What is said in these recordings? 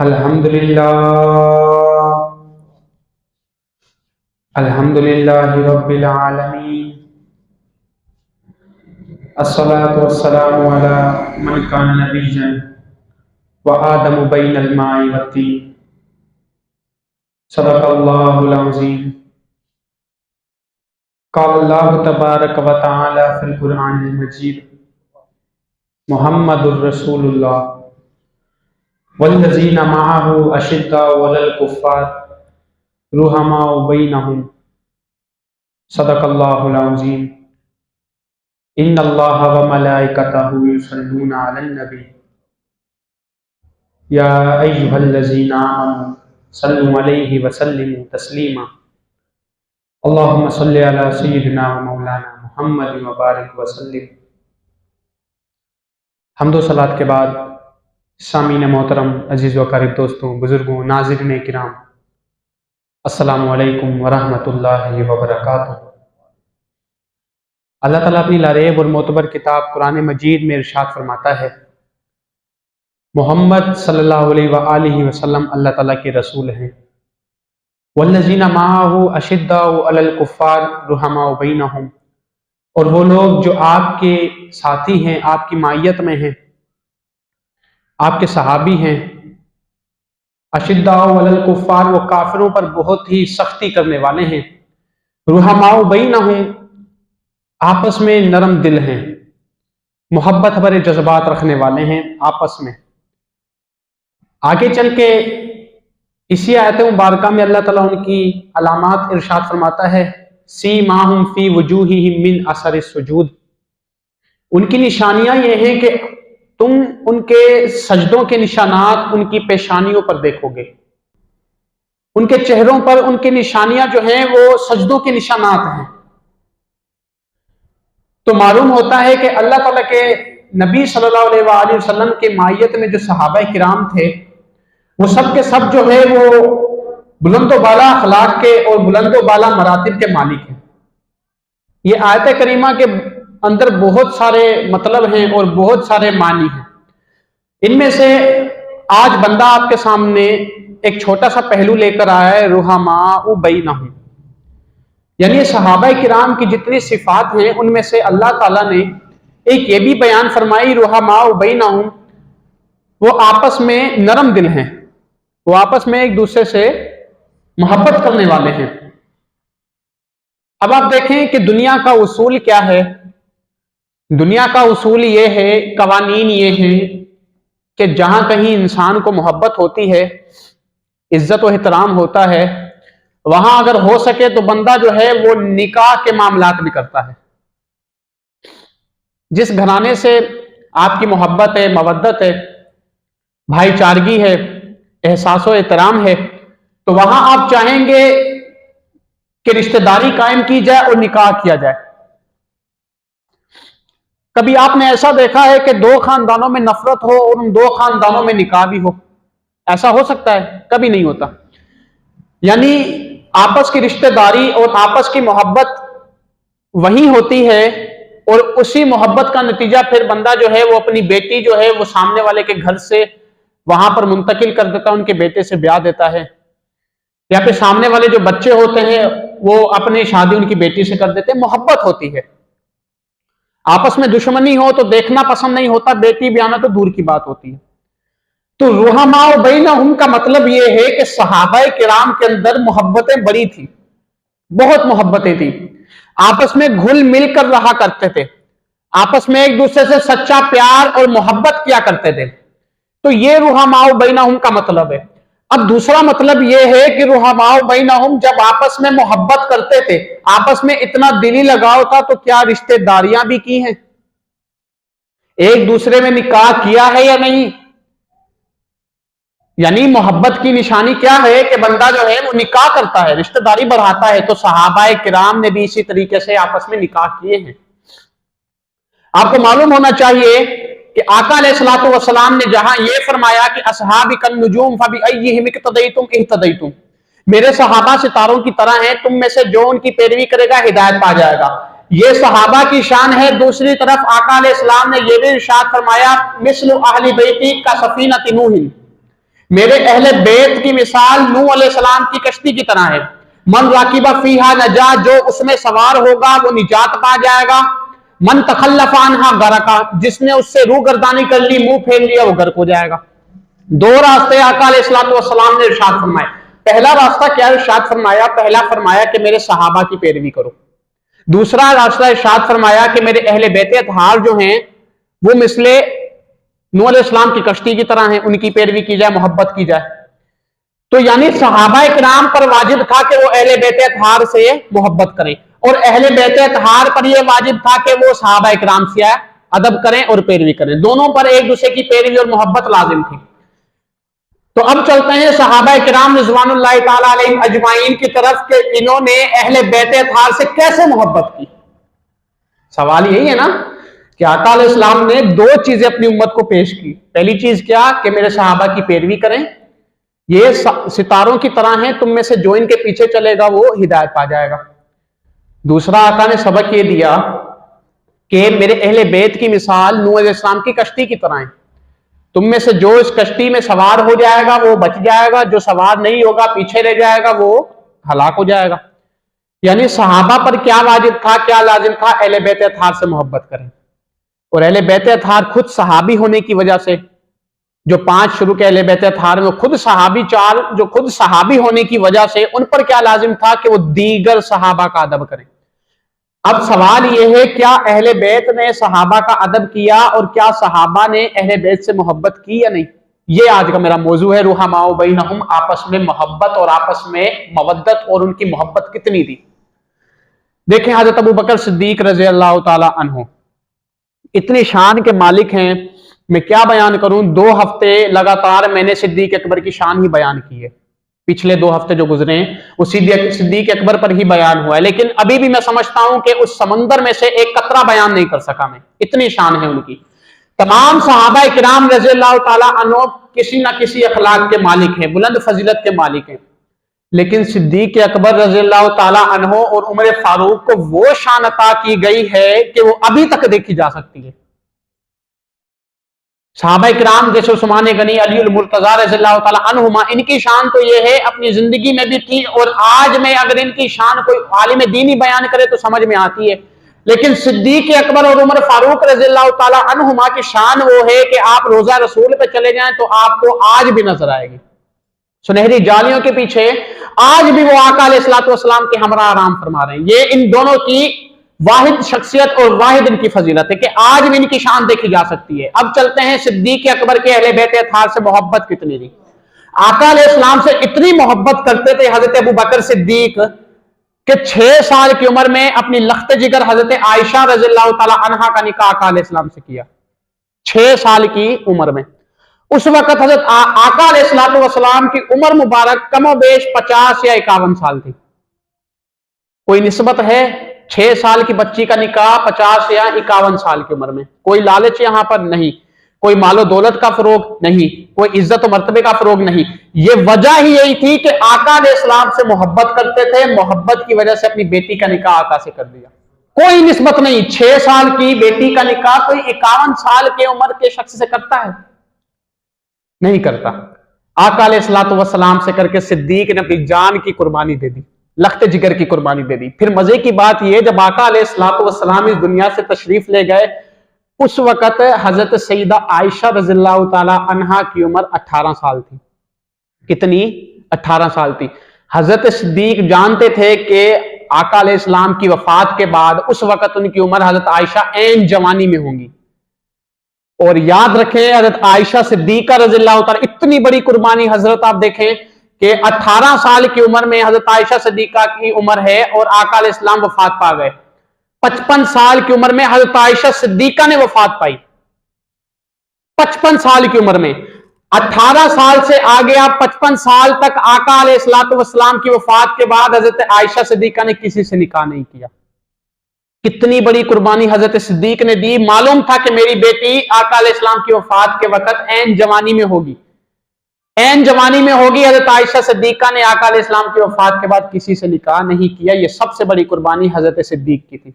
الحمدللہ رب العالمین، الصلاۃ والسلام علی من کان نبیا وآدم بین الماء والطین، صدق اللہ العظیم۔ قال اللہ تبارک و تعالی فی القرآن المجید، محمد الرسول اللہ والذین معہ اشداء علی الکفار رحماء بینہم، صدق اللہ العظیم۔ ان اللہ وملائکتہ یصلون علی النبی یا ایہا الذین آمنوا صلوا علیہ وسلموا تسلیما، اللہم صل علی سیدنا و مولانا محمد وبارک وسلم۔ حمد و صلاۃ کے بعد سامعین محترم، عزیز و قریب دوستوں، بزرگوں، ناظرین کرام، السلام علیکم ورحمۃ اللہ وبرکاتہ۔ اللہ تعالیٰ اپنی لاریب اور معتبر کتاب قرآن مجید میں ارشاد فرماتا ہے، محمد صلی اللہ علیہ وآلہ وسلم اللہ تعالیٰ کے رسول ہیں۔ والذین معہ اشداء علی الکفار رحماء بینہم، اور وہ لوگ جو آپ کے ساتھی ہیں، آپ کی معیت میں ہیں، آپ کے صحابی ہیں۔ اشداء علی الکفار، وہ کافروں پر بہت ہی سختی کرنے والے ہیں۔ رحماء بینہم، آپس میں نرم دل ہیں، محبت بھرے جذبات رکھنے والے ہیں آپس میں۔ آگے چل کے اسی آیت مبارکہ میں اللہ تعالیٰ ان کی علامات ارشاد فرماتا ہے، سیماہم فی وجوہہم من اثر السجود، ان کی نشانیاں یہ ہیں کہ تم ان کے سجدوں کے نشانات ان کی پیشانیوں پر دیکھو گے، ان کے چہروں پر ان کی نشانیاں جو ہیں وہ سجدوں کے نشانات ہیں۔ تو معلوم ہوتا ہے کہ اللہ تعالیٰ کے نبی صلی اللہ علیہ وآلہ وسلم کے معیت میں جو صحابہ کرام تھے، وہ سب کے سب جو ہے وہ بلند و بالا اخلاق کے اور بلند و بالا مراتب کے مالک ہیں۔ یہ آیت کریمہ کے اندر بہت سارے مطلب ہیں اور بہت سارے معنی ہیں۔ ان میں سے آج بندہ آپ کے سامنے ایک چھوٹا سا پہلو لے کر آیا ہے، رحماء بینہم، یعنی صحابہ کرام کی جتنی صفات ہیں ان میں سے اللہ تعالیٰ نے ایک یہ بھی بیان فرمائی، رحماء بینہم، وہ آپس میں نرم دل ہیں، وہ آپس میں ایک دوسرے سے محبت کرنے والے ہیں۔ اب آپ دیکھیں کہ دنیا کا اصول کیا ہے۔ دنیا کا اصول یہ ہے، قوانین یہ ہیں کہ جہاں کہیں انسان کو محبت ہوتی ہے، عزت و احترام ہوتا ہے، وہاں اگر ہو سکے تو بندہ جو ہے وہ نکاح کے معاملات بھی کرتا ہے۔ جس گھرانے سے آپ کی محبت ہے، مودت ہے، بھائی چارگی ہے، احساس و احترام ہے، تو وہاں آپ چاہیں گے کہ رشتہ داری قائم کی جائے اور نکاح کیا جائے۔ کبھی آپ نے ایسا دیکھا ہے کہ دو خاندانوں میں نفرت ہو اور ان دو خاندانوں میں نکاح بھی ہو؟ ایسا ہو سکتا ہے؟ کبھی نہیں ہوتا۔ یعنی آپس کی رشتہ داری اور آپس کی محبت وہی ہوتی ہے، اور اسی محبت کا نتیجہ پھر بندہ جو ہے وہ اپنی بیٹی جو ہے وہ سامنے والے کے گھر سے وہاں پر منتقل کر دیتا ہے، ان کے بیٹے سے بیاہ دیتا ہے، یا پھر سامنے والے جو بچے ہوتے ہیں وہ اپنی شادی ان کی بیٹی سے کر دیتے ہیں۔ محبت ہوتی ہے۔ آپس میں دشمنی ہو تو دیکھنا پسند نہیں ہوتا، بیٹی بیانا تو دور کی بات ہوتی ہے۔ تو رحماء بینہم کا مطلب یہ ہے کہ صحابہ کرام کے اندر محبتیں بڑی تھیں، بہت محبتیں تھیں، آپس میں گھل مل کر رہا کرتے تھے، آپس میں ایک دوسرے سے سچا پیار اور محبت کیا کرتے تھے۔ تو یہ رحماء بینہم کا مطلب ہے۔ اب دوسرا مطلب یہ ہے کہ رحماء بینہم جب آپس میں محبت کرتے تھے، آپس میں اتنا دلی لگاؤ تھا، تو کیا رشتہ داریاں بھی کی ہیں؟ ایک دوسرے میں نکاح کیا ہے یا نہیں؟ یعنی محبت کی نشانی کیا ہے کہ بندہ جو ہے وہ نکاح کرتا ہے، رشتہ داری بڑھاتا ہے۔ تو صحابہ کرام نے بھی اسی طریقے سے آپس میں نکاح کیے ہیں۔ آپ کو معلوم ہونا چاہیے کہ آقا علیہ الصلوۃ والسلام نے جہاں یہ فرمایا کہ اصحابی کالنجوم فبأیہم اقتدیتم اہتدیتم، میرے صحابہ ستاروں کی طرح ہیں، تم میں سے جو ان کی پیروی کرے گا ہدایت پا جائے گا، یہ صحابہ کی شان ہے۔ دوسری طرف آقا علیہ السلام نے یہ بھی ارشاد فرمایا، مثل اہل بیتی کا سفینۃ نوح، میرے اہل بیت کی مثال نوح علیہ السلام کی کشتی کی طرح ہے. من راکبہ فیہا نجا, جو اس میں سوار ہوگا وہ نجات پا جائے گا. من تخلف عنہا غرقا, جس نے اس سے روح گردانی کر لی, منہ پھیر لیا, وہ غرق ہو جائے گا. دو راستے آقا علیہ الصلوۃ والسلام نے ارشاد فرمائے. پہلا راستہ کیا ارشاد فرمایا؟ پہلا فرمایا کہ میرے صحابہ کی پیروی کرو. دوسرا راستہ ارشاد فرمایا کہ میرے اہل بیت اطہار جو ہیں وہ مثل نوح علیہ السلام کی کشتی کی طرح ہیں, ان کی پیروی کی جائے, محبت کی جائے. تو یعنی صحابہ کرام پر واجب تھا کہ وہ اہل بیت اطہار سے محبت کریں, اور اہل بیت اطہار پر یہ واجب تھا کہ وہ صحابہ کرام سے ادب کریں اور پیروی کریں. دونوں پر ایک دوسرے کی پیروی اور محبت لازم تھی. تو اب چلتے ہیں صحابہ کرام رضوان اللہ تعالی علیہم اجمعین کی طرف کہ انہوں نے اہل بیت اطہار سے کیسے محبت کی. سوال یہی ہے نا کہ آقا علیہ السلام نے دو چیزیں اپنی امت کو پیش کی. پہلی چیز کیا کہ میرے صحابہ کی پیروی کریں, یہ ستاروں کی طرح ہیں, تم میں سے جو ان کے پیچھے چلے گا وہ ہدایت پا جائے گا. دوسرا آقا نے سبق یہ دیا کہ میرے اہل بیت کی مثال نوح علیہ السلام کی کشتی کی طرح ہے, تم میں سے جو اس کشتی میں سوار ہو جائے گا وہ بچ جائے گا, جو سوار نہیں ہوگا پیچھے رہ جائے گا وہ ہلاک ہو جائے گا. یعنی صحابہ پر کیا واجب تھا, کیا لازم تھا؟ اہل بیت اطہار سے محبت کریں. اور اہل بیت اطہار خود صحابی ہونے کی وجہ سے, جو 5 شروع کے اہل بیت اطہار میں خود صحابی 4 جو خود صحابی ہونے کی وجہ سے, ان پر کیا لازم تھا کہ وہ دیگر صحابہ کا ادب کریں. اب سوال یہ ہے کیا اہل بیت نے صحابہ کا ادب کیا, اور کیا صحابہ نے اہل بیت سے محبت کی یا نہیں؟ یہ آج کا میرا موضوع ہے. رحماء بینہم, آپس میں محبت اور آپس میں مودت اور ان کی محبت کتنی تھی. دیکھیں حضرت ابو بکر صدیق رضی اللہ تعالی عنہ اتنی شان کے مالک ہیں, میں کیا بیان کروں. 2 ہفتے لگاتار میں نے صدیق اکبر کی شان ہی بیان کی ہے. پچھلے 2 ہفتے جو گزرے ہیں وہ صدیق اکبر پر ہی بیان ہوا ہے, لیکن ابھی بھی میں سمجھتا ہوں کہ اس سمندر میں سے ایک قطرہ بیان نہیں کر سکا میں, اتنی شان ہے ان کی. تمام صحابہ کرام رضی اللہ تعالی عنہ کسی نہ کسی اخلاق کے مالک ہیں, بلند فضیلت کے مالک ہیں, لیکن صدیق اکبر رضی اللہ تعالی عنہ اور عمر فاروق کو وہ شان عطا کی گئی ہے کہ وہ ابھی تک دیکھی جا سکتی ہے. صحابہ کرام جیسے عثمان غنی, علی المرتضیٰ رضی اللہ تعالی عنہما, ان کی شان تو یہ ہے اپنی زندگی میں بھی تھی, اور آج میں اگر ان کی شان کوئی عالم دینی بیان کرے تو سمجھ میں آتی ہے. لیکن صدیق اکبر اور عمر فاروق رضی اللہ تعالی عنہما کی شان وہ ہے کہ آپ روضہ رسول پہ چلے جائیں تو آپ کو آج بھی نظر آئے گی. سنہری جالیوں کے پیچھے آج بھی وہ آقا علیہ الصلوۃ والسلام کے ہمراہ آرام فرما رہے ہیں. یہ ان دونوں کی واحد شخصیت اور واحد ان کی فضیلت ہے کہ آج بھی ان کی شان دیکھی جا سکتی ہے. اب چلتے ہیں صدیق اکبر کے اہل بیت اطہار سے محبت کتنی تھی. آقا علیہ السلام سے اتنی محبت کرتے تھے حضرت ابو بکر صدیق کہ 6 سال کی عمر میں اپنی لخت جگر حضرت عائشہ رضی اللہ تعالی عنہا کا نکاح آقا علیہ السلام سے کیا. 6 سال کی عمر میں. اس وقت حضرت آقا علیہ السلام کی عمر مبارک کم و بیش 50 یا 51 سال تھی. کوئی نسبت ہے 6 سال کی بچی کا نکاح 50 یا 51 سال کی عمر میں؟ کوئی لالچ یہاں پر نہیں, کوئی مال و دولت کا فروغ نہیں, کوئی عزت و مرتبے کا فروغ نہیں. یہ وجہ ہی یہی تھی کہ آقا علیہ السلام سے محبت کرتے تھے, محبت کی وجہ سے اپنی بیٹی کا نکاح آقا سے کر دیا. کوئی نسبت نہیں. 6 سال کی بیٹی کا نکاح کوئی 51 سال کے عمر کے شخص سے کرتا ہے؟ نہیں کرتا. آقا علیہ الصلوۃ والسلام سے کر کے صدیق نے اپنی جان کی قربانی دے دی, لخت جگر کی قربانی دے دی. پھر مزے کی بات یہ, جب آقا علیہ الصلوۃ والسلام اس دنیا سے تشریف لے گئے اس وقت حضرت سیدہ عائشہ رضی اللہ تعالی عنہا کی عمر 18 سال تھی. کتنی؟ 18 سال تھی. حضرت صدیق جانتے تھے کہ آقا علیہ السلام کی وفات کے بعد اس وقت ان کی عمر حضرت عائشہ عین جوانی میں ہوں گی. اور یاد رکھیں حضرت عائشہ صدیقہ رضی اللہ تعالی, اتنی بڑی قربانی حضرت آپ دیکھیں کہ 18 سال کی عمر میں حضرت عائشہ صدیقہ کی عمر ہے اور آقا علیہ السلام وفات پا گئے. 55 سال کی عمر میں حضرت عائشہ صدیقہ نے وفات پائی. 55 سال کی عمر میں 18 سال سے آگے آپ 55 سال تک آقا علیہ الصلوۃ والسلام کی وفات کے بعد حضرت عائشہ صدیقہ نے کسی سے نکاح نہیں کیا. کتنی بڑی قربانی حضرت صدیق نے دی. معلوم تھا کہ میری بیٹی آقا علیہ السلام کی وفات کے وقت عین جوانی میں ہوگی, عین جوانی میں ہوگی. حضرت عائشہ صدیقہ نے آقا علیہ السلام کی وفات کے بعد کسی سے نکاح نہیں کیا. یہ سب سے بڑی قربانی حضرت صدیق کی تھی.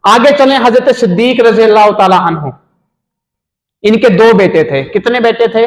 آگے چلیں. حضرت صدیق رضی اللہ تعالی عنہ, ان کے 2 بیٹے تھے. کتنے بیٹے تھے؟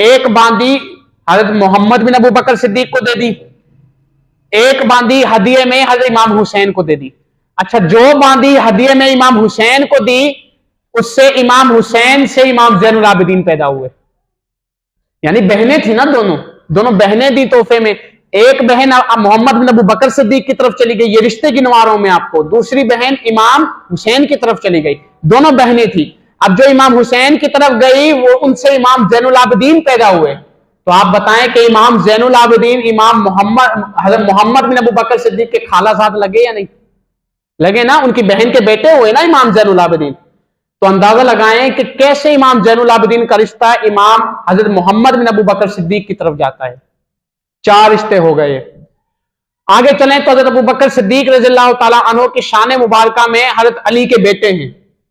ایک باندھی حضرت محمد بن ابو بکر صدیق کو دے دی، ایک باندھی ہدیے میں حضرت امام حسین کو دے دی۔ اچھا، جو باندھی ہدیے میں امام حسین کو دی، اس سے امام حسین سے امام زین العابدین پیدا ہوئے، یعنی بہنیں تھی نا، دونوں بہنیں دی تحفے میں۔ ایک بہن محمد بن ابو بکر صدیق کی طرف چلی گئی، یہ رشتے گنوا میں آپ کو، دوسری بہن امام حسین کی طرف چلی گئی، دونوں بہنیں تھی۔ اب جو امام حسین کی طرف گئی وہ ان سے امام زین العابدین پیدا ہوئے، تو آپ بتائیں کہ امام زین العابدین امام حضرت محمد بن ابو بکر صدیق کے خالہ زاد لگے یا نہیں لگے؟ نا، ان کی بہن کے بیٹے ہوئے نا امام زین العابدین۔ تو اندازہ لگائیں کہ کیسے امام زین العابدین کا رشتہ امام حضرت محمد بن ابو بکر صدیق کی طرف جاتا ہے۔ 4 رشتے ہو گئے۔ آگے چلیں تو حضرت ابو بکر صدیق رضی اللہ تعالیٰ عنہ کی شان مبارکہ میں حضرت علی کے بیٹے ہیں،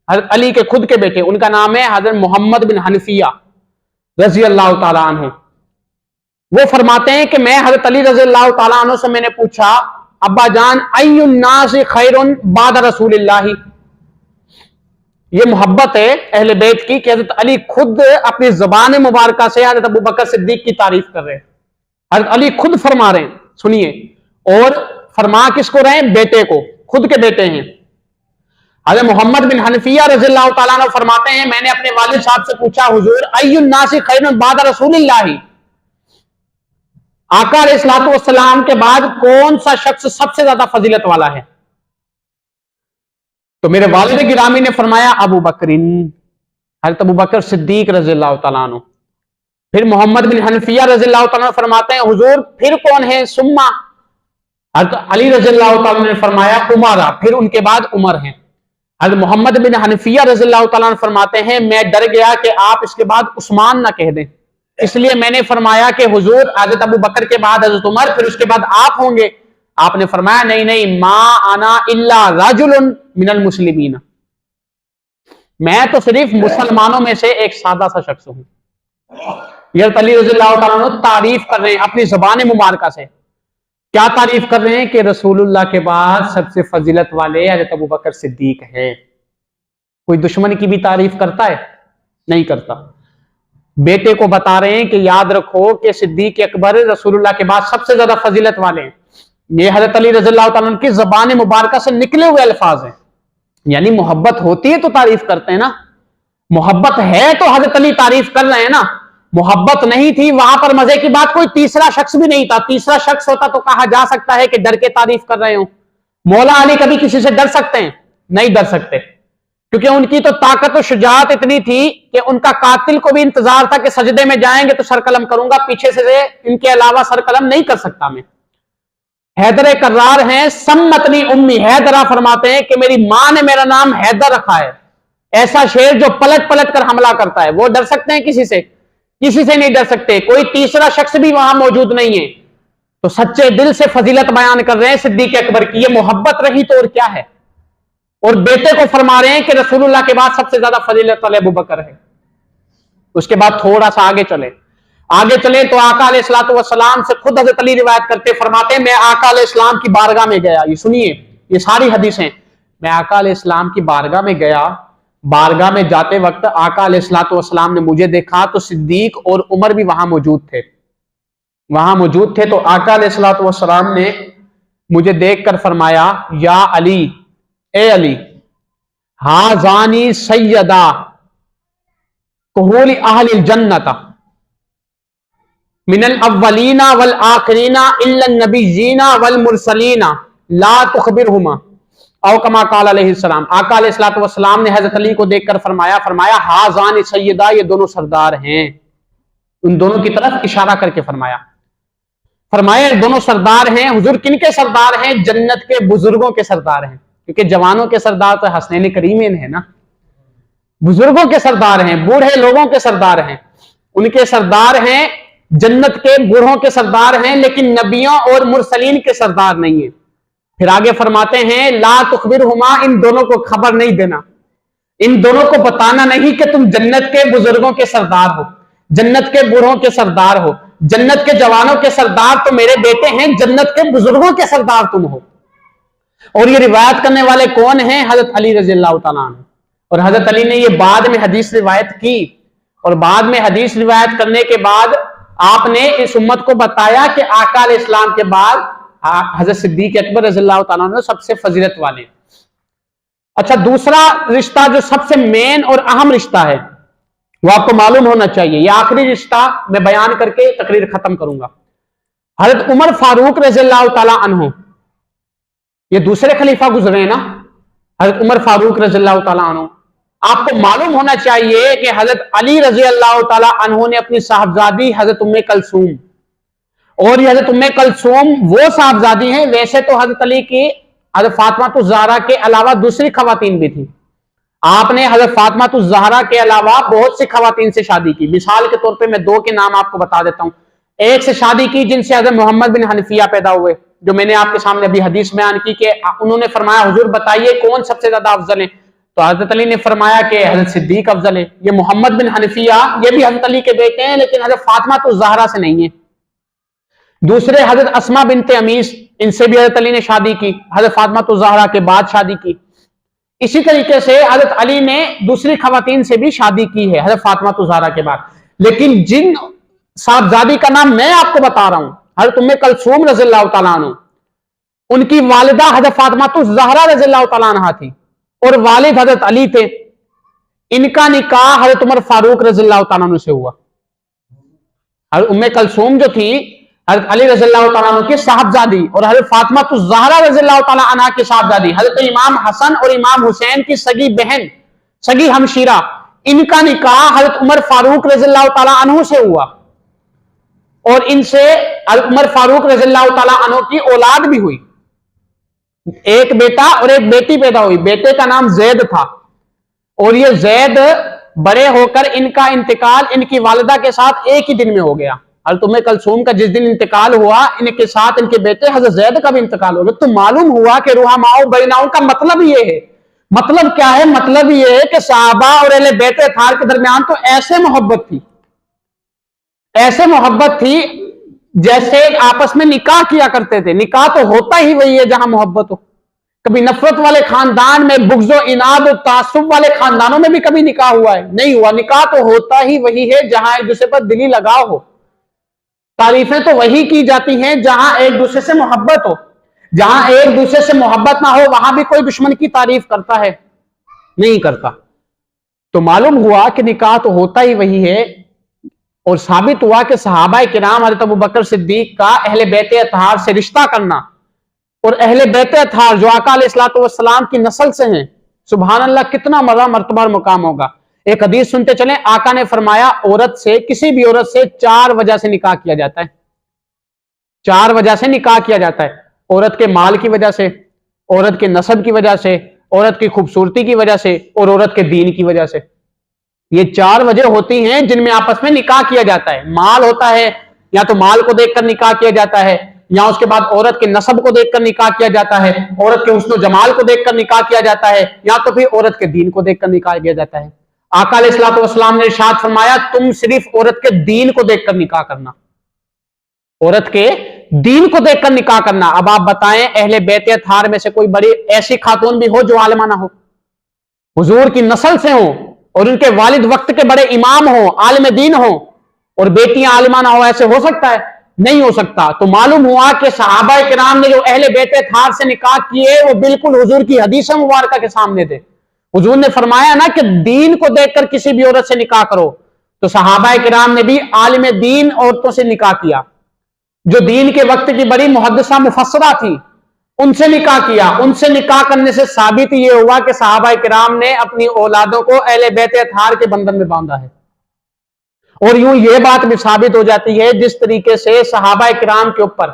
حضرت علی کے خود کے بیٹے، ان کا نام ہے حضرت محمد بن حنفیہ رضی اللہ تعالیٰ عنہ۔ وہ فرماتے ہیں کہ میں حضرت علی رضی اللہ تعالیٰ عنہ سے میں نے پوچھا، ابا جان ای الناس خیر بعد رسول اللہ، یہ محبت ہے اہل بیت کی کہ حضرت علی خود اپنی زبان مبارکہ سے حضرت ابو بکر صدیق کی تعریف کر رہے ہیں، حضرت علی خود فرما رہے ہیں، سنیے، اور فرما کس کو رہے ہیں؟ بیٹے کو، خود کے بیٹے ہیں۔ حضرت محمد بن حنفیہ رضی اللہ تعالیٰ عنہ فرماتے ہیں میں نے اپنے والد صاحب سے پوچھا، حضور ای الناس خیر بعد رسول اللہ، آقا علیہ الصلوۃ والسلام کے بعد کون سا شخص سب سے زیادہ فضیلت والا ہے؟ تو میرے والد گرامی نے فرمایا ابو بکر، حضرت ابو بکر صدیق رضی اللہ تعالیٰ عنہ۔ پھر محمد بن حنفیہ رضی اللہ تعالیٰ عنہ فرماتے ہیں حضور پھر کون ہے؟ سما، حضرت علی رضی اللہ تعالیٰ عنہ نے فرمایا عمر، پھر ان کے بعد عمر ہیں۔ حضرت محمد بن حنفیہ رضی اللہ تعالیٰ عنہ فرماتے ہیں میں ڈر گیا کہ آپ اس کے بعد عثمان نہ کہہ دیں، اس لیے میں نے فرمایا کہ حضور حضرت ابو بکر کے بعد حضرت عمر، پھر اس کے بعد آپ ہوں گے۔ آپ نے فرمایا نہیں نہیں، ما انا الا رجل من المسلمین، میں تو صرف مسلمانوں میں سے ایک سادہ سا شخص ہوں۔ حضرت علی رضی اللہ تعالیٰ عنہ تعریف کر رہے ہیں اپنی زبان مبارکہ سے، کیا تعریف کر رہے ہیں کہ رسول اللہ کے بعد سب سے فضیلت والے حضرت ابو بکر صدیق ہیں۔ کوئی دشمن کی بھی تعریف کرتا ہے؟ نہیں کرتا۔ بیٹے کو بتا رہے ہیں کہ یاد رکھو کہ صدیق اکبر رسول اللہ کے بعد سب سے زیادہ فضیلت والے ہیں۔ یہ حضرت علی رضی اللہ تعالیٰ عنہ کی زبان مبارکہ سے نکلے ہوئے الفاظ ہیں، یعنی محبت ہوتی ہے تو تعریف کرتے ہیں نا، محبت ہے تو حضرت علی تعریف کر رہے ہیں نا، محبت نہیں تھی وہاں پر مزے کی بات کوئی تیسرا شخص بھی نہیں تھا، تیسرا شخص ہوتا تو کہا جا سکتا ہے کہ ڈر کے تعریف کر رہے ہوں۔ مولا علی کبھی کسی سے ڈر سکتے ہیں؟ نہیں ڈر سکتے، کیونکہ ان کی تو طاقت و شجاعت اتنی تھی کہ ان کا قاتل کو بھی انتظار تھا کہ سجدے میں جائیں گے تو سر قلم کروں گا، پیچھے سے ان کے علاوہ سر قلم نہیں کر سکتا میں۔ حیدر کرار ہیں سمتنی امی، حیدرہ فرماتے ہیں کہ میری ماں نے میرا نام حیدر رکھا ہے، ایسا شیر جو پلٹ پلٹ کر حملہ کرتا ہے۔ وہ ڈر سکتے ہیں کسی سے؟ کسی سے نہیں ڈر سکتے، کوئی تیسرا شخص بھی وہاں موجود نہیں ہے۔ تو سچے دل سے فضیلت بیان کر رہے ہیں صدیق اکبر کی، یہ محبت رہی تو اور کیا ہے؟ اور بیٹے کو فرما رہے ہیں کہ رسول اللہ کے بعد سب سے زیادہ فضیلت والے ابو بکر ہے۔ اس کے بعد تھوڑا سا آگے چلیں تو آقا علیہ الصلوۃ والسلام سے خود حضرت علی روایت کرتے فرماتے ہیں میں آقا علیہ السلام کی بارگاہ میں گیا، یہ سنیے یہ ساری حدیثیں، میں آقا علیہ السلام کی بارگاہ میں گیا، بارگاہ میں جاتے وقت آقا علیہ الصلوۃ والسلام نے مجھے دیکھا تو صدیق اور عمر بھی وہاں موجود تھے، تو آقا علیہ الصلوۃ والسلام نے مجھے دیکھ کر فرمایا یا علی، اے علی، ہاذانی سیدہ کہول اہل الجنت من الاولین والآخرین الا النبیین والمرسلین لا تخبرہما، او کما قال علیہ السلام۔ آقا علیہ الصلوۃ والسلام نے حضرت علی کو دیکھ کر فرمایا ہاذان سیدہ، یہ دونوں سردار ہیں، ان دونوں کی طرف اشارہ کر کے فرمایا دونوں سردار ہیں۔ حضور کن کے سردار ہیں؟ جنت کے بزرگوں کے سردار ہیں، کیونکہ جوانوں کے سردار تو حسنین کریمین ہے نا، بزرگوں کے سردار ہیں، بوڑھے لوگوں کے سردار ہیں، ان کے سردار ہیں، جنت کے بوڑھوں کے سردار ہیں، لیکن نبیوں اور مرسلین کے سردار نہیں ہیں۔ پھر آگے فرماتے ہیں لا تخبرہما، ان دونوں کو خبر نہیں دینا، ان دونوں کو بتانا نہیں کہ تم جنت کے بزرگوں کے سردار ہو، جنت کے بوڑھوں کے سردار ہو، جنت کے جوانوں کے سردار تو میرے بیٹے ہیں، جنت کے بزرگوں کے سردار تم ہو۔ اور یہ روایت کرنے والے کون ہیں؟ حضرت علی رضی اللہ تعالیٰ عنہ۔ اور حضرت علی نے یہ بعد میں حدیث روایت کی، اور بعد میں حدیث روایت کرنے کے بعد آپ نے اس امت کو بتایا کہ آقا علیہ السلام کے بعد حضرت صدیق اکبر رضی اللہ تعالیٰ عنہ سب سے فضیلت والے. اچھا دوسرا رشتہ جو سب سے مین اور اہم رشتہ ہے وہ آپ کو معلوم ہونا چاہیے، یہ آخری رشتہ میں بیان کر کے تقریر ختم کروں گا. حضرت عمر فاروق رضی اللہ تعالیٰ عنہ، یہ دوسرے خلیفہ گزرے نا حضرت عمر فاروق رضی اللہ تعالیٰ عنہ. آپ کو معلوم ہونا چاہیے کہ حضرت علی رضی اللہ تعالیٰ عنہ نے اپنی صاحبزادی حضرت ام کلثوم، اور یہ حضرت ام کلثوم وہ صاحبزادی ہیں، ویسے تو حضرت علی کی حضرت فاطمہ الزہرا کے علاوہ دوسری خواتین بھی تھیں. آپ نے حضرت فاطمہ الزہرا کے علاوہ بہت سی خواتین سے شادی کی. مثال کے طور پہ میں دو کے نام آپ کو بتا دیتا ہوں. ایک سے شادی کی جن سے حضرت محمد بن حنفیہ پیدا ہوئے، جو میں نے آپ کے سامنے ابھی حدیث بیان کی کہ انہوں نے فرمایا حضور بتائیے کون سب سے زیادہ افضل ہے، تو حضرت علی نے فرمایا کہ حضرت صدیق افضل ہے. یہ محمد بن حنفیہ یہ بھی حضرت علی کے بیٹے ہیں لیکن حضرت فاطمہ الزہرا سے نہیں ہیں. دوسرے حضرت اسما بنت امیس، ان سے بھی حضرت علی نے شادی کی، حضرت فاطمہ الزہرا کے بعد شادی کی. اسی طریقے سے حضرت علی نے دوسری خواتین سے بھی شادی کی ہے حضرت فاطمہ الزہرا کے بعد. لیکن جن صاحبزادی کا نام میں آپ کو بتا رہا ہوں حضرت ام کلثوم رضی اللہ تعالیٰ عنہ، ان کی والدہ حضرت فاطمہ الزہرا رضی اللہ تعالیٰ عنہ تھی اور والد حضرت علی تھے. ان کا نکاح حضرت عمر فاروق رضی اللہ تعالیٰ عنہ سے ہوا. حضرت ام کلثوم جو تھی حضرت علی رضی اللہ تعالیٰ عنہ کی صاحبزادی، اور حضرت فاطمہ الزہرا رضی اللہ تعالیٰ عنہ کی صاحبزادی حضرت امام حسن اور امام حسین کی سگی بہن، سگی ہمشیرہ، ان کا نکاح حضرت عمر فاروق رضی اللہ تعالیٰ عنہ سے ہوا. اور ان سے حضرت عمر فاروق رضی اللہ تعالیٰ عنہ کی اولاد بھی ہوئی، ایک بیٹا اور ایک بیٹی پیدا ہوئی. بیٹے کا نام زید تھا، اور یہ زید بڑے ہو کر ان کا انتقال ان کی والدہ کے ساتھ ایک ہی دن میں ہو گیا. حضرت ام کلثوم کا جس دن انتقال ہوا ان کے ساتھ ان کے بیٹے حضرت زید کا بھی انتقال ہو گیا. تو معلوم ہوا کہ رحماء بینہم کا مطلب یہ ہے. مطلب کیا ہے؟ مطلب یہ ہے کہ صحابہ اور اہل بیت اطہار کے درمیان تو ایسے محبت تھی، ایسے محبت تھی جیسے آپس میں نکاح کیا کرتے تھے. نکاح تو ہوتا ہی وہی ہے جہاں محبت ہو. کبھی نفرت والے خاندان میں، بغض و عناد و تعصب والے خاندانوں میں بھی کبھی نکاح ہوا ہے؟ نہیں ہوا. نکاح تو ہوتا ہی وہی ہے جہاں ایک دوسرے پر دلی لگاؤ ہو. تعریفیں تو وہی کی جاتی ہیں جہاں ایک دوسرے سے محبت ہو. جہاں ایک دوسرے سے محبت نہ ہو وہاں بھی کوئی دشمن کی تعریف کرتا ہے؟ نہیں کرتا. تو معلوم ہوا کہ نکاح تو ہوتا ہی وہی ہے. اور ثابت ہوا کہ صحابہ کرام حضرت ابوبکر صدیق کا اہل بیت اطہار سے رشتہ کرنا، اور اہل بیت اطہار جو آقا علیہ الصلوۃ والسلام کی نسل سے ہیں، سبحان اللہ کتنا مزہ مرتبہ اور مقام ہوگا. ایک حدیث سنتے چلیں، آقا نے فرمایا عورت سے، کسی بھی عورت سے 4 وجہ سے نکاح کیا جاتا ہے. 4 وجہ سے نکاح کیا جاتا ہے. عورت کے مال کی وجہ سے، عورت کے نسب کی وجہ سے، عورت کی خوبصورتی کی وجہ سے، اور عورت کے دین کی وجہ سے. یہ 4 وجہ ہوتی ہیں جن میں آپس میں نکاح کیا جاتا ہے. مال ہوتا ہے، یا تو مال کو دیکھ کر نکاح کیا جاتا ہے، یا اس کے بعد عورت کے نسب کو دیکھ کر نکاح کیا جاتا ہے، عورت کے حسن و جمال کو دیکھ کر نکاح کیا جاتا ہے، یا تو پھر عورت کے دین کو دیکھ کر نکاح کیا جاتا ہے. آقا علیہ الصلوۃ والسلام نے ارشاد فرمایا تم صرف عورت کے دین کو دیکھ کر نکاح کرنا، عورت کے دین کو دیکھ کر نکاح کرنا. اب آپ بتائیں اہل بیت اطہار میں سے کوئی بڑی ایسی خاتون بھی ہو جو عالمہ نہ ہو، حضور کی نسل سے ہو، اور ان کے والد وقت کے بڑے امام ہوں، عالم دین ہوں، اور بیٹیاں عالمہ نہ ہو؟ ایسے ہو سکتا ہے؟ نہیں ہو سکتا. تو معلوم ہوا کہ صحابہ کرام نے جو اہل بیت اطہار سے نکاح کیے وہ بالکل حضور کی حدیث مبارکہ کے سامنے تھے. حضور نے فرمایا نا کہ دین کو دیکھ کر کسی بھی عورت سے نکاح کرو. تو صحابہ کرام نے بھی عالم دین عورتوں سے نکاح کیا، جو دین کے وقت کی بڑی محدثہ مفسرہ تھی، ان سے نکاح کیا. ان سے نکاح کرنے سے ثابت یہ ہوا کہ صحابہ کرام نے اپنی اولادوں کو اہل بیت اطہار کے بندھن میں باندھا ہے. اور یوں یہ بات بھی ثابت ہو جاتی ہے جس طریقے سے صحابہ کرام کے اوپر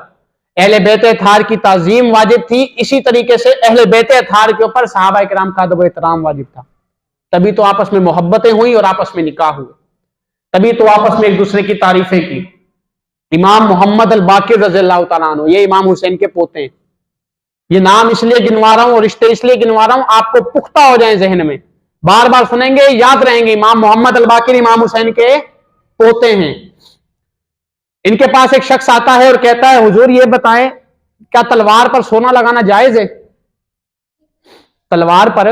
اہل بیت اطہار کی تعظیم واجب تھی، اسی طریقے سے اہل بیت اطہار کے اوپر صحابہ کرام کا ادب و احترام واجب تھا. تبھی تو آپس میں محبتیں ہوئی اور آپس میں نکاح ہوئے، تبھی تو آپس میں ایک دوسرے کی تعریفیں کی. امام محمد الباقر رضی اللہ تعالیٰ عنہ، یہ امام حسین کے پوتے ہیں. یہ نام اس لیے گنوا رہا ہوں اور رشتے اس لیے گنوا رہا ہوں آپ کو پختہ ہو جائیں ذہن میں، بار بار سنیں گے یاد رہیں گے. امام محمد الباقر امام حسین کے پوتے ہیں. ان کے پاس ایک شخص آتا ہے اور کہتا ہے حضور یہ بتائیں کیا تلوار پر سونا لگانا جائز ہے؟ تلوار پر